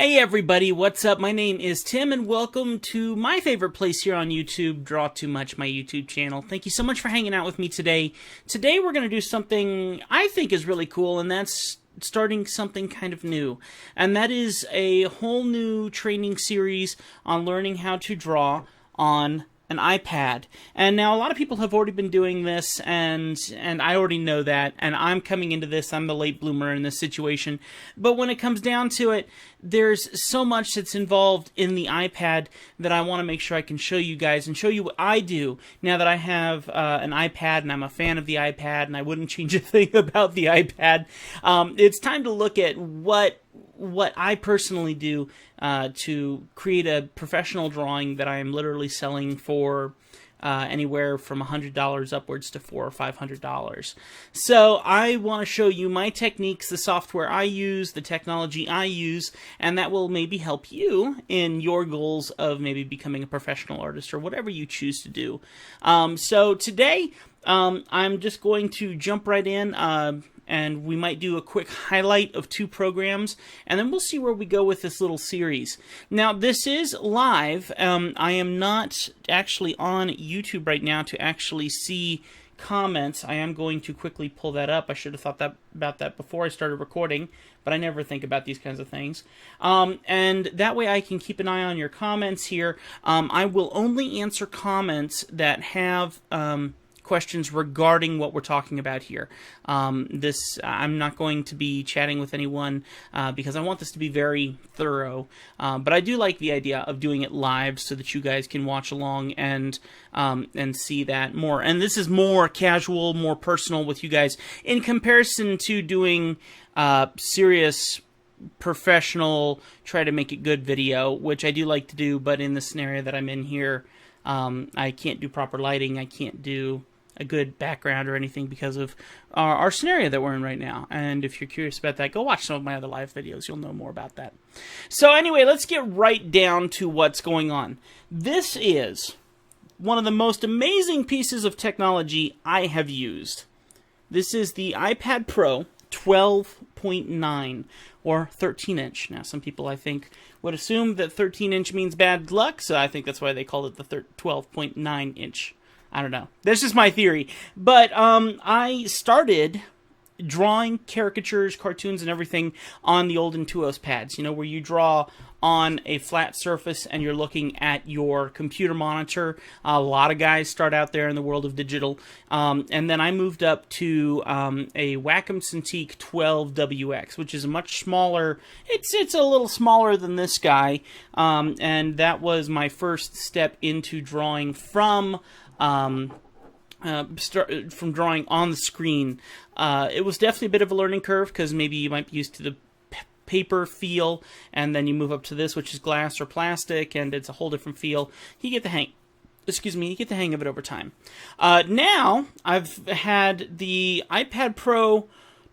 Hey everybody, what's up? My name is Tim and welcome to my favorite place here on YouTube, Draw Too Much, my YouTube channel. Thank you so much for hanging out with me today. Today we're going to do something I think is really cool, and that's starting something kind of new. And that is a whole new training series on learning how to draw on an iPad. And now a lot of people have already been doing this, and I already know that, and I'm coming into this, I'm the late bloomer in this situation. But when it comes down to it, there's so much that's involved in the iPad that I want to make sure I can show you guys and show you what I do now that I have an iPad and I'm a fan of the iPad and I wouldn't change a thing about the iPad. It's time to look at what I personally do to create a professional drawing that I am literally selling for anywhere from $100 upwards to $400 or $500. So I want to show you my techniques, the software I use, the technology I use, and that will maybe help you in your goals of maybe becoming a professional artist or whatever you choose to do. So today I'm just going to jump right in. And we might do a quick highlight of two programs, and then we'll see where we go with this little series. Now, this is live. I am not actually on YouTube right now to actually see comments. I am going to quickly pull that up. I should have thought about that before I started recording, but I never think about these kinds of things. And that way I can keep an eye on your comments here. I will only answer comments that have questions regarding what we're talking about here. I'm not going to be chatting with anyone because I want this to be very thorough. But I do like the idea of doing it live so that you guys can watch along and see that more. And this is more casual, more personal with you guys in comparison to doing serious, professional, try to make it good video, which I do like to do. But in the scenario that I'm in here, I can't do proper lighting. I can't do a good background or anything because of our scenario that we're in right now. And if you're curious about that, go watch some of my other live videos. You'll know more about that. So anyway, let's get right down to what's going on. This is one of the most amazing pieces of technology I have used. This is the iPad Pro 12.9 or 13-inch. Now, some people, I think, would assume that 13-inch means bad luck, so I think that's why they called it the 12.9-inch. I don't know. That's just my theory. But I started drawing caricatures, cartoons, and everything on the old Intuos pads, you know, where you draw on a flat surface and you're looking at your computer monitor. A lot of guys start out there in the world of digital. And then I moved up to a Wacom Cintiq 12WX, which is a much smaller. It's a little smaller than this guy. And that was my first step into drawing from drawing on the screen. It was definitely a bit of a learning curve because maybe you might be used to the paper feel, and then you move up to this, which is glass or plastic, and it's a whole different feel. You get the hang. You get the hang of it over time. Now I've had the iPad Pro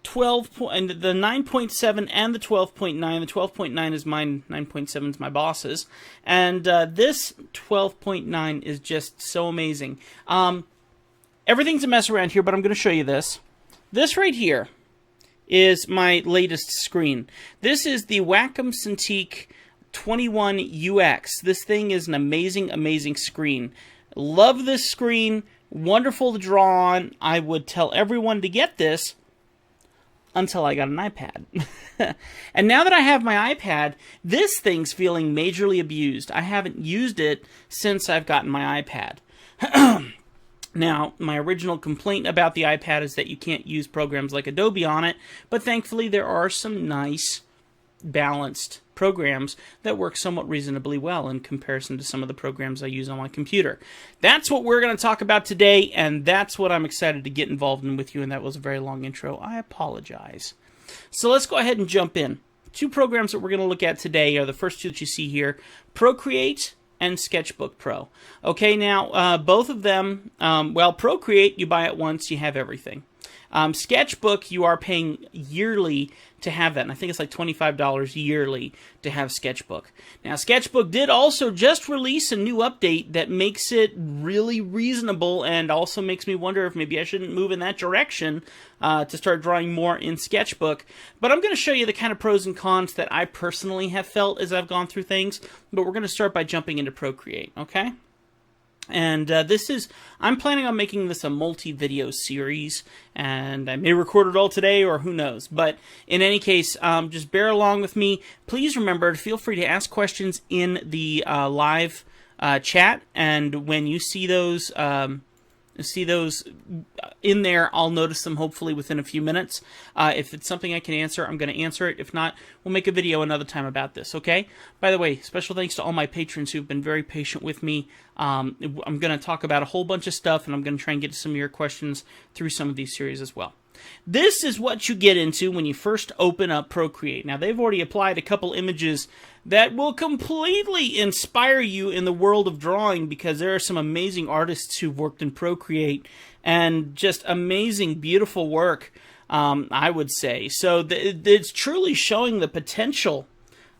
12 and the 9.7 and the 12.9. The 12.9 is mine, 9.7 is my boss's, and this 12.9 is just so amazing. Everything's a mess around here, but I'm going to show you this. This right here is my latest screen. This is the Wacom Cintiq 21UX. This thing is an amazing, amazing screen. Love this screen. Wonderful to draw on. I would tell everyone to get this until I got an iPad. And now that I have my iPad, this thing's feeling majorly abused. I haven't used it since I've gotten my iPad. Now, my original complaint about the iPad is that you can't use programs like Adobe on it, but thankfully there are some nice, balanced programs that work somewhat reasonably well in comparison to some of the programs I use on my computer. That's what we're going to talk about today, and that's what I'm excited to get involved in with you, and that was a very long intro. I apologize. So let's go ahead and jump in. Two programs that we're going to look at today are the first two that you see here, Procreate and Sketchbook Pro. Okay, now, both of them, well, Procreate, you buy it once, you have everything. Sketchbook, you are paying yearly to have that, and I think it's like $25 yearly to have Sketchbook. Now, Sketchbook did also just release a new update that makes it really reasonable, and also makes me wonder if maybe I shouldn't move in that direction to start drawing more in Sketchbook. But I'm going to show you the kind of pros and cons that I personally have felt as I've gone through things, but we're going to start by jumping into Procreate, okay? And I'm planning on making this a multi-video series, and I may record it all today, or who knows. But in any case, just bear along with me. Please remember to feel free to ask questions in the live chat, and when you see those in there, I'll notice them hopefully within a few minutes. If it's something I can answer, I'm going to answer it. If not, we'll make a video another time about this, okay? By the way, special thanks to all my patrons who've been very patient with me. I'm going to talk about a whole bunch of stuff, and I'm going to try and get to some of your questions through some of these series as well. This is what you get into when you first open up Procreate. Now, they've already applied a couple images that will completely inspire you in the world of drawing, because there are some amazing artists who've worked in Procreate, and just amazing, beautiful work, I would say. So it's truly showing the potential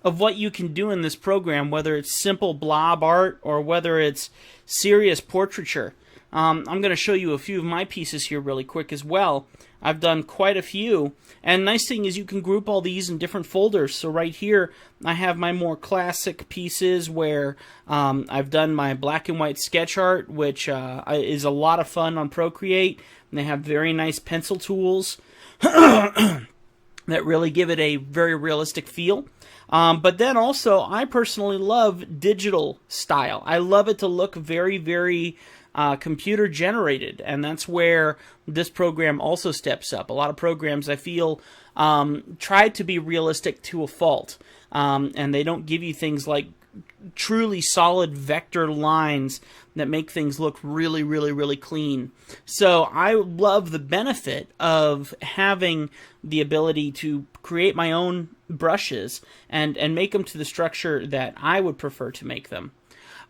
of what you can do in this program, whether it's simple blob art or whether it's serious portraiture. I'm going to show you a few of my pieces here really quick as well. I've done quite a few, and nice thing is you can group all these in different folders. So right here, I have my more classic pieces where I've done my black and white sketch art, which is a lot of fun on Procreate. And they have very nice pencil tools that really give it a very realistic feel. But then also, I personally love digital style. I love it to look very, very computer generated, and that's where this program also steps up. A lot of programs, I feel, try to be realistic to a fault, and they don't give you things like truly solid vector lines that make things look really, really, really clean. So I love the benefit of having the ability to create my own brushes and make them to the structure that I would prefer to make them.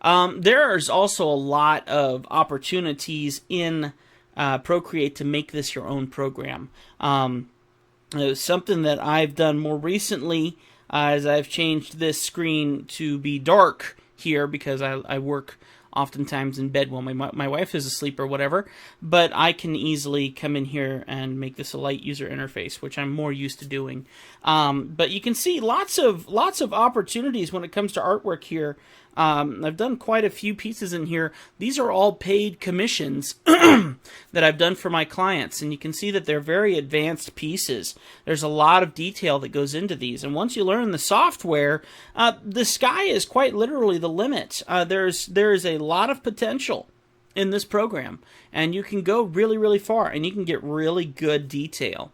There's also a lot of opportunities in Procreate to make this your own program. Something that I've done more recently is I've changed this screen to be dark here, because I work oftentimes in bed while my wife is asleep or whatever, but I can easily come in here and make this a light user interface, which I'm more used to doing. But you can see lots of opportunities when it comes to artwork here. I've done quite a few pieces in here. These are all paid commissions that I've done for my clients, and you can see that they're very advanced pieces. There's a lot of detail that goes into these, and once you learn the software, the sky is quite literally the limit. There is a lot of potential in this program, and you can go really, really far, and you can get really good detail.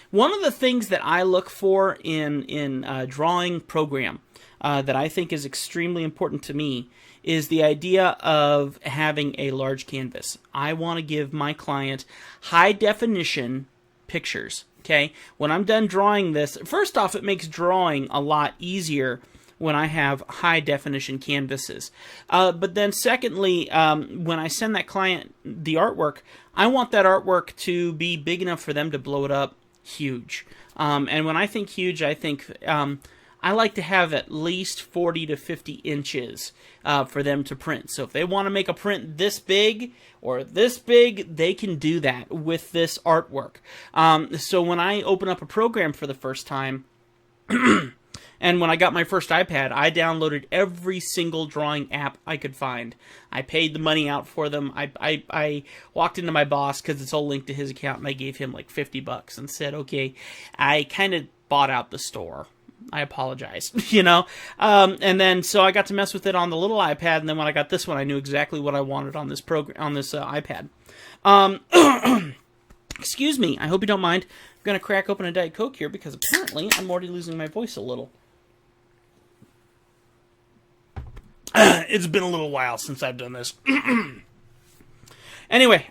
One of the things that I look for in a drawing program that I think is extremely important to me is the idea of having a large canvas. I want to give my client high definition pictures, okay? When I'm done drawing this, first off, it makes drawing a lot easier when I have high definition canvases. But then secondly, when I send that client the artwork, I want that artwork to be big enough for them to blow it up huge. And when I think huge, I think I like to have at least 40 to 50 inches for them to print. So if they want to make a print this big or this big, they can do that with this artwork. So when I open up a program for the first time, and when I got my first iPad, I downloaded every single drawing app I could find. I paid the money out for them. I walked into my boss, because it's all linked to his account, and I gave him like $50 and said, okay, I kind of bought out the store. I apologize, you know? And then, so I got to mess with it on the little iPad, and then when I got this one, I knew exactly what I wanted on this iPad. Excuse me, I hope you don't mind. I'm going to crack open a Diet Coke here, because apparently I'm already losing my voice a little. It's been a little while since I've done this. Anyway,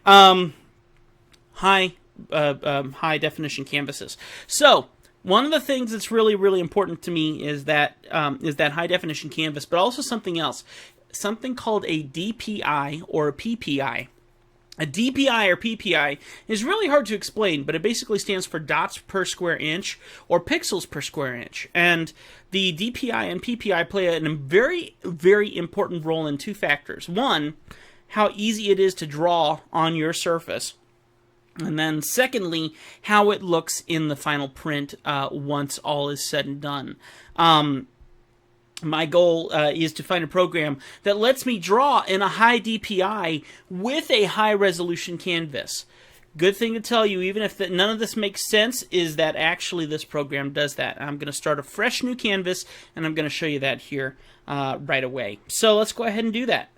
high definition canvases. So, one of the things that's really, really important to me is that high definition canvas, but also something else, something called a DPI or a PPI. A DPI or PPI is really hard to explain, but it basically stands for dots per square inch or pixels per square inch. And the DPI and PPI play a very, very important role in two factors. One, how easy it is to draw on your surface. And then secondly, how it looks in the final print once all is said and done. My goal is to find a program that lets me draw in a high DPI with a high resolution canvas. Good thing to tell you, even if none of this makes sense, is that actually this program does that. I'm going to start a fresh new canvas, and I'm going to show you that here right away. So let's go ahead and do that.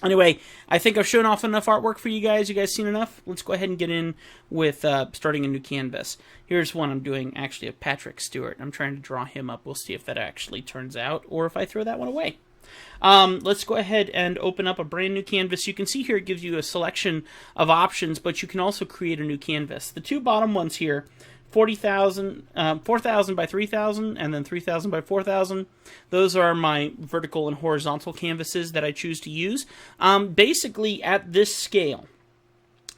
Anyway, I think I've shown off enough artwork for you guys. You guys seen enough? Let's go ahead and get in with starting a new canvas. Here's one I'm doing, actually, of Patrick Stewart. I'm trying to draw him up. We'll see if that actually turns out, or if I throw that one away. Let's go ahead and open up a brand new canvas. You can see here it gives you a selection of options, but you can also create a new canvas. The two bottom ones here, 40,000 by 3,000, and then 3,000 by 4,000. Those are my vertical and horizontal canvases that I choose to use. Basically, at this scale,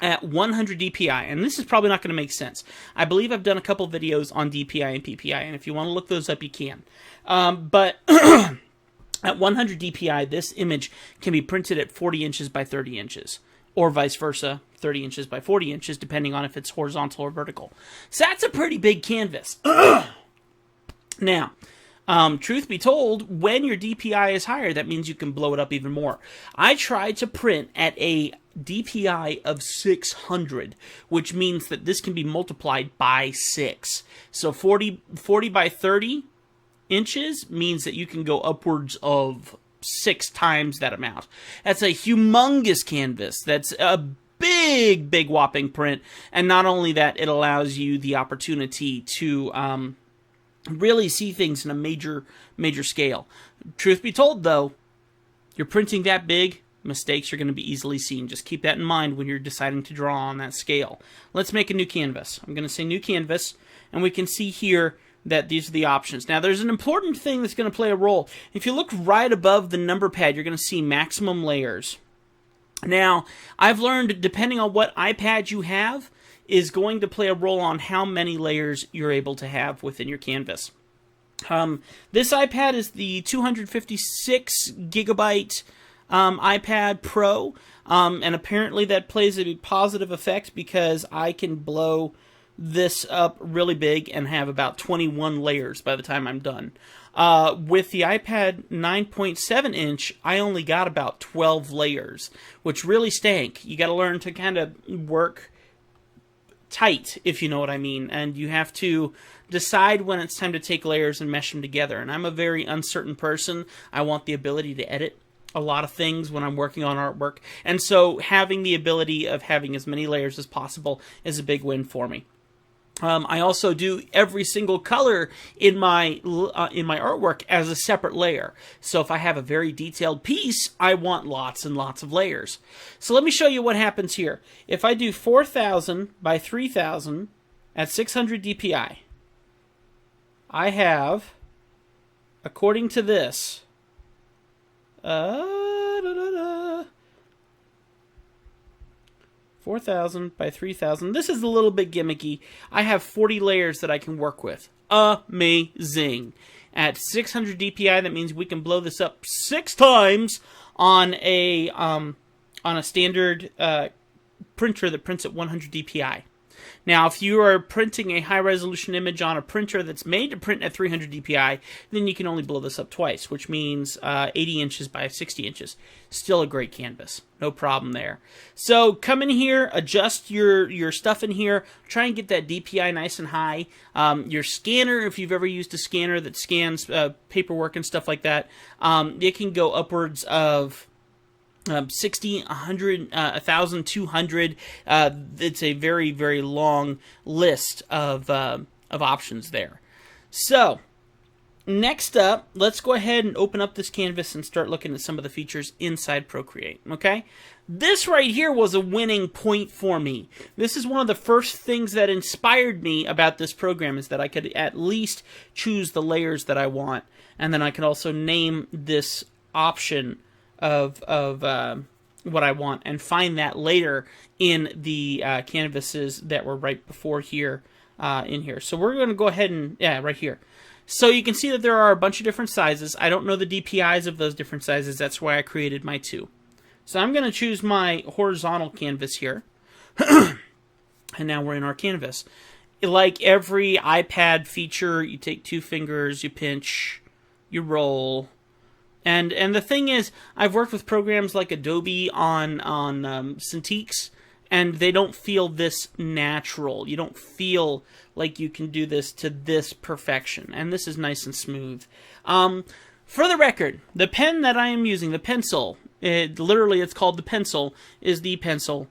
at 100 DPI, and this is probably not going to make sense. I believe I've done a couple videos on DPI and PPI, and if you want to look those up, you can. But at 100 DPI, this image can be printed at 40 inches by 30 inches. Or vice versa, 30 inches by 40 inches, depending on if it's horizontal or vertical. So that's a pretty big canvas. Now, truth be told, when your DPI is higher, that means you can blow it up even more. I tried to print at a DPI of 600, which means that this can be multiplied by 6. So 40 by 30 inches means that you can go upwards of 6 times that amount. That's a humongous canvas. That's a big, big whopping print. And not only that, it allows you the opportunity to really see things in a major, major scale. Truth be told, though, you're printing that big, mistakes are going to be easily seen. Just keep that in mind when you're deciding to draw on that scale. Let's make a new canvas. I'm going to say new canvas, and we can see here that these are the options. Now, there's an important thing that's going to play a role. If you look right above the number pad, you're going to see maximum layers. Now, I've learned, depending on what iPad you have, is going to play a role on how many layers you're able to have within your canvas. This iPad is the 256 gigabyte iPad Pro, and apparently that plays a positive effect because I can blow this up really big and have about 21 layers by the time I'm done. With the iPad 9.7 inch, I only got about 12 layers, which really stank. You got to learn to kind of work tight, if you know what I mean, and you have to decide when it's time to take layers and mesh them together. And I'm a very uncertain person. I want the ability to edit a lot of things when I'm working on artwork, and so having the ability of having as many layers as possible is a big win for me. I also do every single color in my artwork as a separate layer. So if I have a very detailed piece, I want lots and lots of layers. So let me show you what happens here. If I do 4,000 by 3,000 at 600 DPI, I have, according to this, 4,000 by 3,000. This is a little bit gimmicky. I have 40 layers that I can work with. Amazing. At 600 DPI, that means we can blow this up 6 times on a standard printer that prints at 100 DPI. Now, if you are printing a high-resolution image on a printer that's made to print at 300 DPI, then you can only blow this up twice, which means 80 inches by 60 inches. Still a great canvas. No problem there. So come in here, adjust your stuff in here, try and get that DPI nice and high. Your scanner, if you've ever used a scanner that scans paperwork and stuff like that, it can go upwards of 60, 100, 1,000, 200. It's a very, very long list of options there. So, next up, let's go ahead and open up this canvas and start looking at some of the features inside Procreate, okay? This right here was a winning point for me. This is one of the first things that inspired me about this program, is that I could at least choose the layers that I want, and then I could also name this option of what I want and find that later in the canvases that were right before here in here. So we're going to go ahead and, right here. So you can see that there are a bunch of different sizes. I don't know the DPIs of those different sizes. That's why I created my two. So I'm going to choose my horizontal canvas here. And now we're in our canvas. Like every iPad feature, you take two fingers, you pinch, you roll. And the thing is, I've worked with programs like Adobe on Cintiqs, and they don't feel this natural. You don't feel like you can do this to this perfection. And this is nice and smooth. For the record, the pen that I am using, the pencil, literally it's called the pencil, is the pencil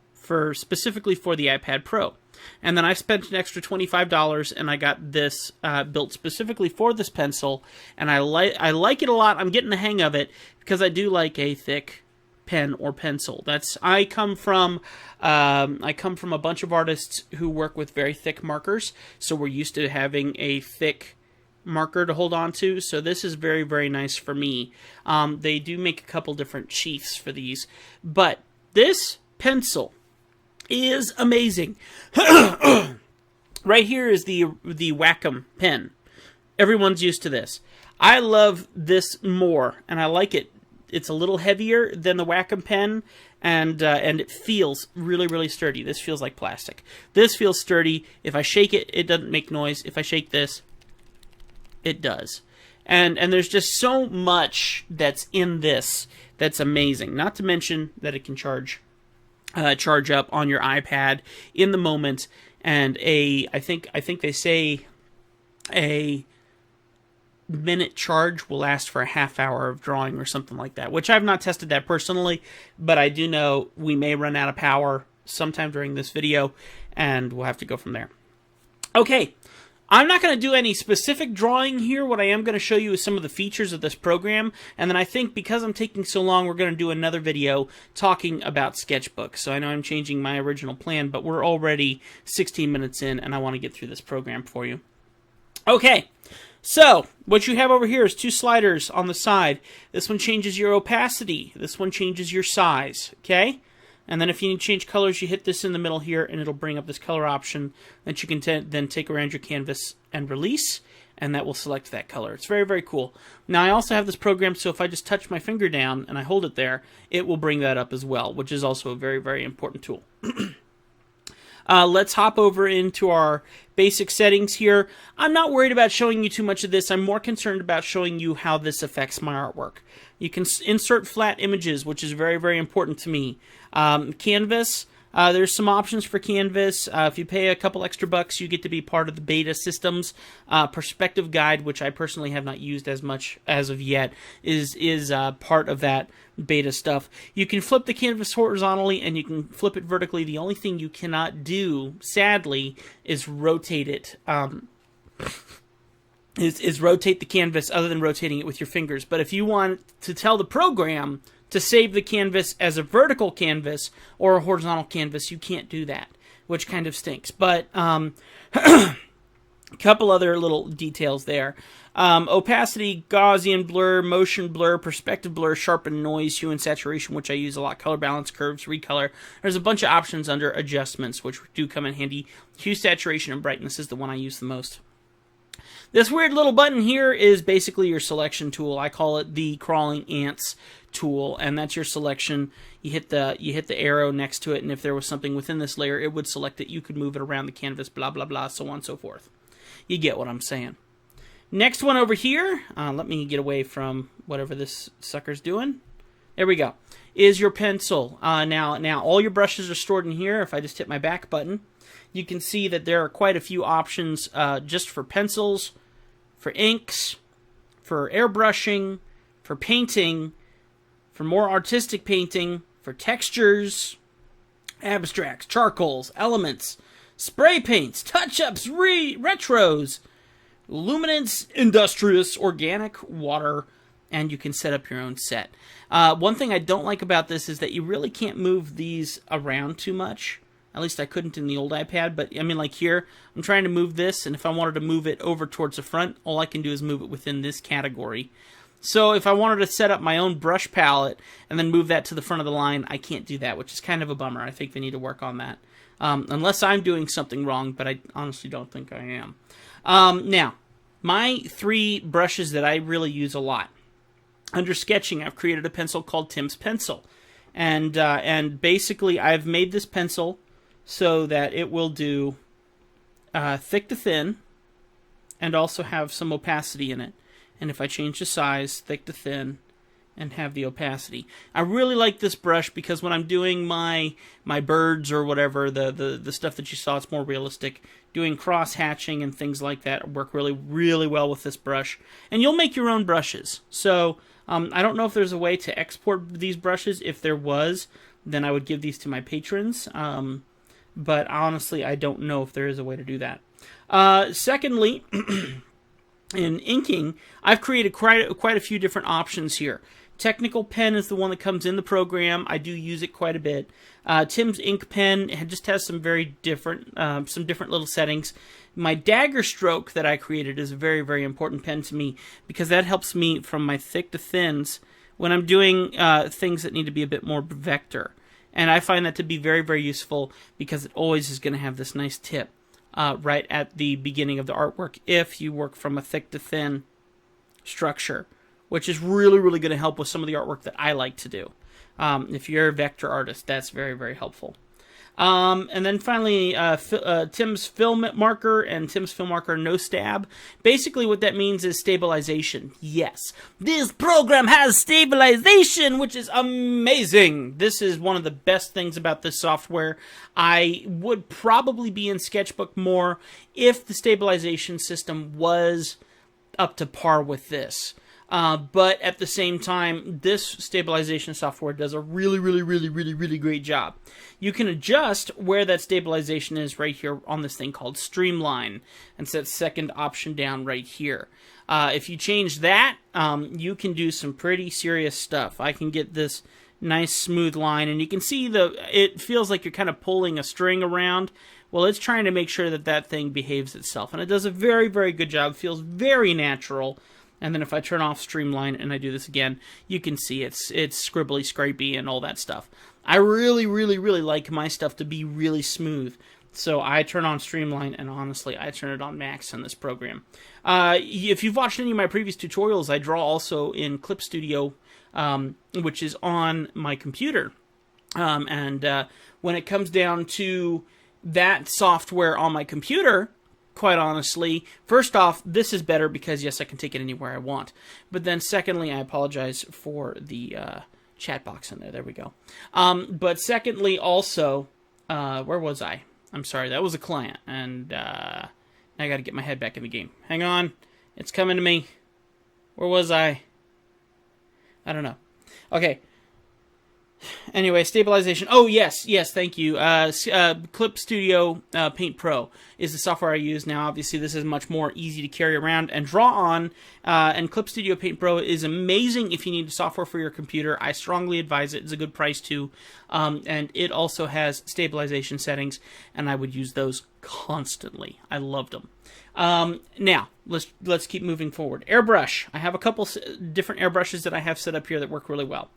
specifically for the iPad Pro. And then I spent an extra $25 and I got this built specifically for this pencil, and I like it a lot. I'm getting the hang of it because I do like a thick pen or pencil. I come from a bunch of artists who work with very thick markers, so we're used to having a thick marker to hold on to. So this is very, very nice for me. They do make a couple different sheaths for these, but this pencil is amazing. Right here is the Wacom pen. Everyone's used to this. I love this more, and I like it. It's a little heavier than the Wacom pen, and it feels really, really sturdy. This feels like plastic. This feels sturdy. If I shake it, it doesn't make noise. If I shake this, it does. And there's just so much that's in this that's amazing. Not to mention that it can charge up on your iPad in the moment, and I think they say a minute charge will last for a half hour of drawing or something like that, which I've not tested that personally, but I do know we may run out of power sometime during this video, and we'll have to go from there. Okay. I'm not going to do any specific drawing here. What I am going to show you is some of the features of this program, and then I think because I'm taking so long, we're going to do another video talking about Sketchbook. So I know I'm changing my original plan, but we're already 16 minutes in, and I want to get through this program for you. Okay, so what you have over here is two sliders on the side. This one changes your opacity. This one changes your size, okay? And then if you need to change colors, you hit this in the middle here, and it'll bring up this color option that you can then take around your canvas and release, and that will select that color. It's very, very cool. Now, I also have this program, so if I just touch my finger down and I hold it there, it will bring that up as well, which is also a very, very important tool. Let's hop over into our basic settings here. I'm not worried about showing you too much of this. I'm more concerned about showing you how this affects my artwork. You can insert flat images, which is very, very important to me. Canvas, there's some options for Canvas. If you pay a couple extra bucks, you get to be part of the beta systems. Perspective Guide, which I personally have not used as much as of yet, is part of that beta stuff. You can flip the canvas horizontally and you can flip it vertically. The only thing you cannot do, sadly, is rotate it. Is rotate the canvas other than rotating it with your fingers. But if you want to tell the program to save the canvas as a vertical canvas or a horizontal canvas, you can't do that, which kind of stinks. But a couple other little details there. Opacity, Gaussian blur, motion blur, perspective blur, sharpen, noise, hue and saturation, which I use a lot, color balance, curves, recolor. There's a bunch of options under adjustments, which do come in handy. Hue, saturation, and brightness is the one I use the most. This weird little button here is basically your selection tool. I call it the crawling ants tool, and that's your selection. You hit the arrow next to it, and if there was something within this layer, it would select it. You could move it around the canvas, blah, blah, blah, so on and so forth. You get what I'm saying. Next one over here, let me get away from whatever this sucker's doing. There we go. Is your pencil. Now all your brushes are stored in here. If I just hit my back button, you can see that there are quite a few options just for pencils, for inks, for airbrushing, for painting, for more artistic painting, for textures, abstracts, charcoals, elements, spray paints, touch-ups, retros, luminance, industrious, organic, water, and you can set up your own set. One thing I don't like about this is that you really can't move these around too much. At least I couldn't in the old iPad, but I mean, like here, I'm trying to move this, and if I wanted to move it over towards the front, all I can do is move it within this category. So if I wanted to set up my own brush palette and then move that to the front of the line, I can't do that, which is kind of a bummer. I think they need to work on that. Unless I'm doing something wrong, but I honestly don't think I am. Now, my 3 brushes that I really use a lot. Under sketching, I've created a pencil called Tim's Pencil. And basically, I've made this pencil so that it will do thick to thin and also have some opacity in it. And if I change the size, thick to thin, and have the opacity. I really like this brush because when I'm doing my birds or whatever, the stuff that you saw, it's more realistic. Doing cross hatching and things like that work really, really well with this brush. And you'll make your own brushes. So I don't know if there's a way to export these brushes. If there was, then I would give these to my patrons. But honestly, I don't know if there is a way to do that. Secondly, in inking, I've created quite a few different options here. Technical pen is the one that comes in the program. I do use it quite a bit. Tim's ink pen just has some very different, some different little settings. My dagger stroke that I created is a very, very important pen to me because that helps me from my thick to thins when I'm doing things that need to be a bit more vector. And I find that to be very, very useful because it always is going to have this nice tip right at the beginning of the artwork if you work from a thick to thin structure, which is really, really going to help with some of the artwork that I like to do. If you're a vector artist, that's very, very helpful. And then finally, Tim's Film Marker and Tim's Film Marker No Stab. Basically what that means is stabilization. Yes, this program has stabilization, which is amazing. This is one of the best things about this software. I would probably be in Sketchbook more if the stabilization system was up to par with this. But at the same time, this stabilization software does a really, really, really, really, really great job. You can adjust where that stabilization is right here on this thing called Streamline, and set second option down right here. If you change that, you can do some pretty serious stuff. I can get this nice smooth line, and you can see it feels like you're kind of pulling a string around. Well, it's trying to make sure that that thing behaves itself, and it does a very, very good job. It feels very natural. And then if I turn off Streamline and I do this again, you can see it's scribbly, scrapey, and all that stuff. I really, really, really like my stuff to be really smooth. So I turn on Streamline, and honestly, I turn it on max in this program. If you've watched any of my previous tutorials, I draw also in Clip Studio, which is on my computer. And when it comes down to that software on my computer, quite honestly, first off, this is better because, yes, I can take it anywhere I want. But then secondly, I apologize for the chat box in there. There we go. But secondly, also, where was I? I'm sorry, that was a client. And now I got to get my head back in the game. Hang on. It's coming to me. Where was I? I don't know. Okay. Anyway, stabilization. Oh, yes, thank you. Clip Studio Paint Pro is the software I use now. Obviously, this is much more easy to carry around and draw on. And Clip Studio Paint Pro is amazing if you need software for your computer. I strongly advise it. It's a good price, too. And it also has stabilization settings, and I would use those constantly. I loved them. Now, let's keep moving forward. Airbrush. I have a couple different airbrushes that I have set up here that work really well.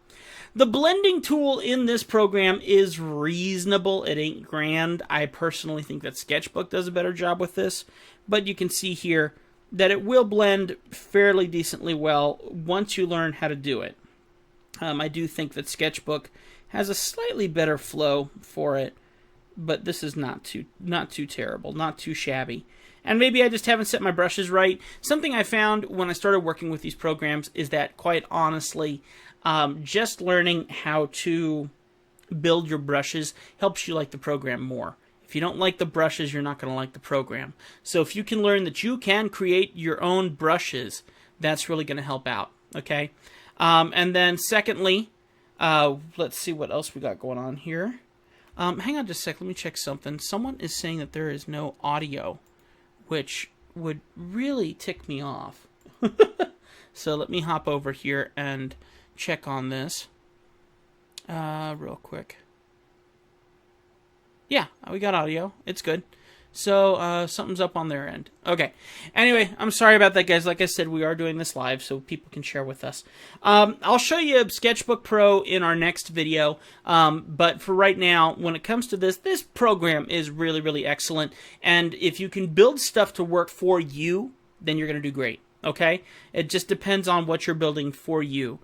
The blending tool in this program is reasonable. It ain't grand. I personally think that Sketchbook does a better job with this, but you can see here that it will blend fairly decently well once you learn how to do it. I do think that Sketchbook has a slightly better flow for it, but this is not too terrible, not too shabby. And maybe I just haven't set my brushes right. Something I found when I started working with these programs is that, quite honestly, just learning how to build your brushes helps you like the program more. If you don't like the brushes, you're not going to like the program. So if you can learn that you can create your own brushes, that's really going to help out. Okay? And then secondly, let's see what else we got going on here. Hang on just a sec. Let me check something. Someone is saying that there is no audio, which would really tick me off. So let me hop over here and check on this real quick. Yeah, we got audio. It's good. So something's up on their end. Okay. Anyway, I'm sorry about that, guys. Like I said, we are doing this live so people can share with us. I'll show you Sketchbook Pro in our next video. But for right now, when it comes to this program is really, really excellent. And if you can build stuff to work for you, then you're going to do great. Okay? It just depends on what you're building for you.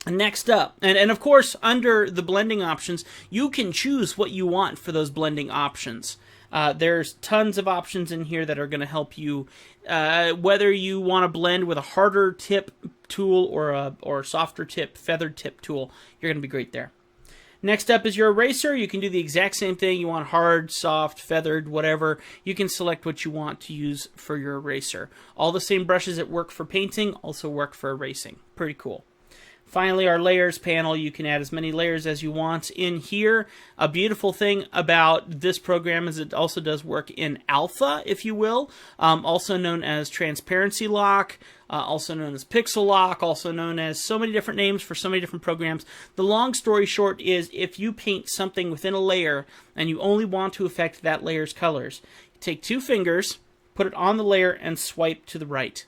Next up, and of course, under the blending options, you can choose what you want for those blending options. There's tons of options in here that are going to help you, whether you want to blend with a harder tip tool or a softer tip, feathered tip tool, you're going to be great there. Next up is your eraser. You can do the exact same thing. You want hard, soft, feathered, whatever. You can select what you want to use for your eraser. All the same brushes that work for painting also work for erasing. Pretty cool. Finally, our layers panel, you can add as many layers as you want in here. A beautiful thing about this program is it also does work in alpha, if you will, also known as transparency lock, also known as pixel lock, also known as so many different names for so many different programs. The long story short is if you paint something within a layer and you only want to affect that layer's colors, you take 2 fingers, put it on the layer, and swipe to the right.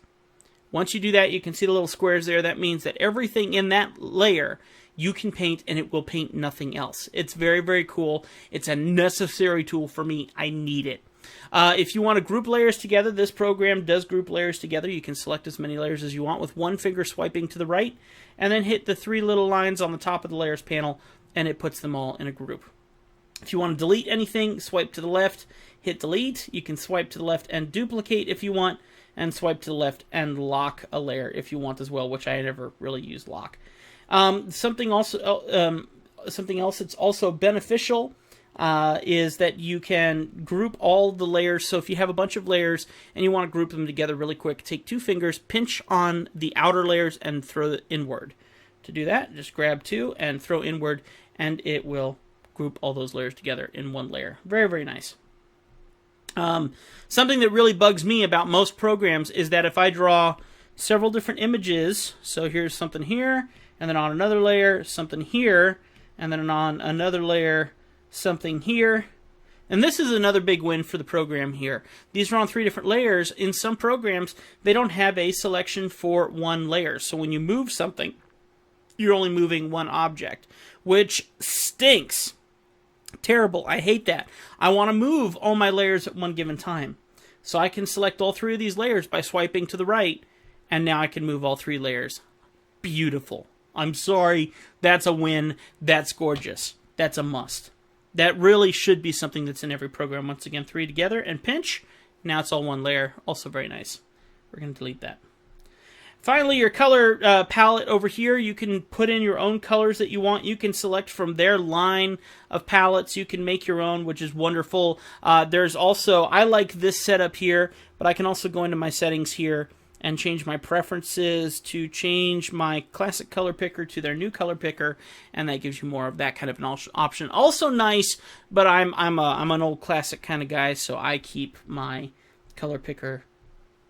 Once you do that, you can see the little squares there. That means that everything in that layer you can paint, and it will paint nothing else. It's very, very cool. It's a necessary tool for me. I need it. If you want to group layers together, this program does group layers together. You can select as many layers as you want with 1 finger swiping to the right, and then hit the 3 little lines on the top of the layers panel, and it puts them all in a group. If you want to delete anything, swipe to the left, hit delete. You can swipe to the left and duplicate if you want, and swipe to the left and lock a layer if you want as well, which I never really use lock. Something else that's also beneficial is that you can group all the layers. So if you have a bunch of layers and you want to group them together really quick, take 2 fingers, pinch on the outer layers, and throw it inward. To do that, just grab 2 and throw inward, and it will group all those layers together in one layer. Very, very nice. Something that really bugs me about most programs is that if I draw several different images, so here's something here, and then on another layer, something here, and then on another layer, something here, and this is another big win for the program here. These are on 3 different layers. In some programs, they don't have a selection for one layer, so when you move something, you're only moving one object, which stinks. Terrible. I hate that. I want to move all my layers at one given time. So I can select all 3 of these layers by swiping to the right, and now I can move all 3 layers. Beautiful. I'm sorry. That's a win. That's gorgeous. That's a must. That really should be something that's in every program. Once again, 3 together and pinch. Now it's all one layer. Also very nice. We're going to delete that. Finally, your color palette over here, you can put in your own colors that you want. You can select from their line of palettes. You can make your own, which is wonderful. There's also, I like this setup here, but I can also go into my settings here and change my preferences to change my classic color picker to their new color picker, and that gives you more of that kind of an option. Also nice, but I'm an old classic kind of guy, so I keep my color picker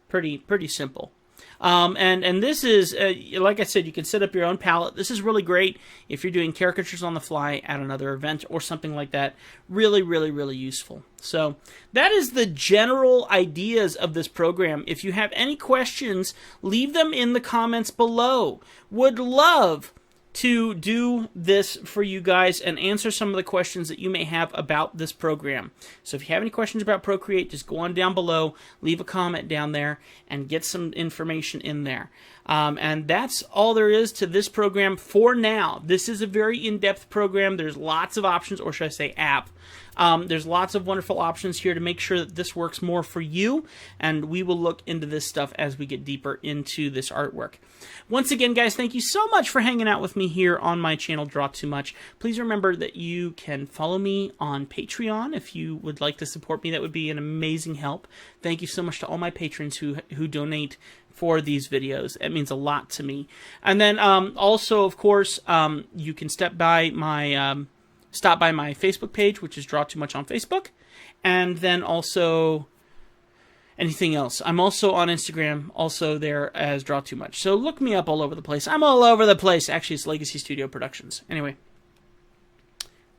pretty simple. And this is, like I said, you can set up your own palette. This is really great if you're doing caricatures on the fly at another event or something like that. Really, really, really useful. So that is the general ideas of this program. If you have any questions, leave them in the comments below. Would love to do this for you guys and answer some of the questions that you may have about this program. So if you have any questions about Procreate, just go on down below, leave a comment down there, and get some information in there. And that's all there is to this program for now. This is a very in-depth program. There's lots of options, or should I say app. There's lots of wonderful options here to make sure that this works more for you, and we will look into this stuff as we get deeper into this artwork. Once again, guys, thank you so much for hanging out with me here on my channel, Draw Too Much. Please remember that you can follow me on Patreon if you would like to support me. That would be an amazing help. Thank you so much to all my patrons who donate for these videos. It means a lot to me. And then also, of course, you can stop by my Facebook page, which is Draw Too Much on Facebook, and then also anything else. I'm also on Instagram, also there as Draw Too Much. So look me up all over the place. I'm all over the place. Actually, it's Legacy Studio Productions. Anyway,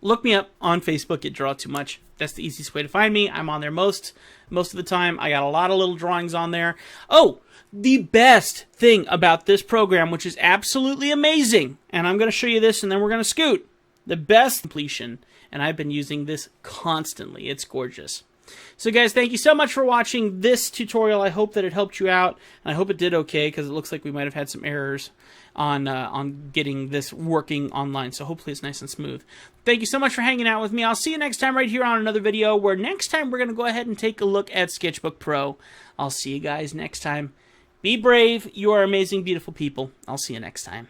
look me up on Facebook at Draw Too Much. That's the easiest way to find me. I'm on there most of the time. I got a lot of little drawings on there. Oh, the best thing about this program, which is absolutely amazing, and I'm going to show you this and then we're going to scoot. The best completion, and I've been using this constantly. It's gorgeous. So guys, thank you so much for watching this tutorial. I hope that it helped you out, and I hope it did okay, because it looks like we might have had some errors on getting this working online. So hopefully it's nice and smooth. Thank you so much for hanging out with me. I'll see you next time right here on another video, where next time we're going to go ahead and take a look at Sketchbook Pro. I'll see you guys next time. Be brave. You are amazing, beautiful people. I'll see you next time.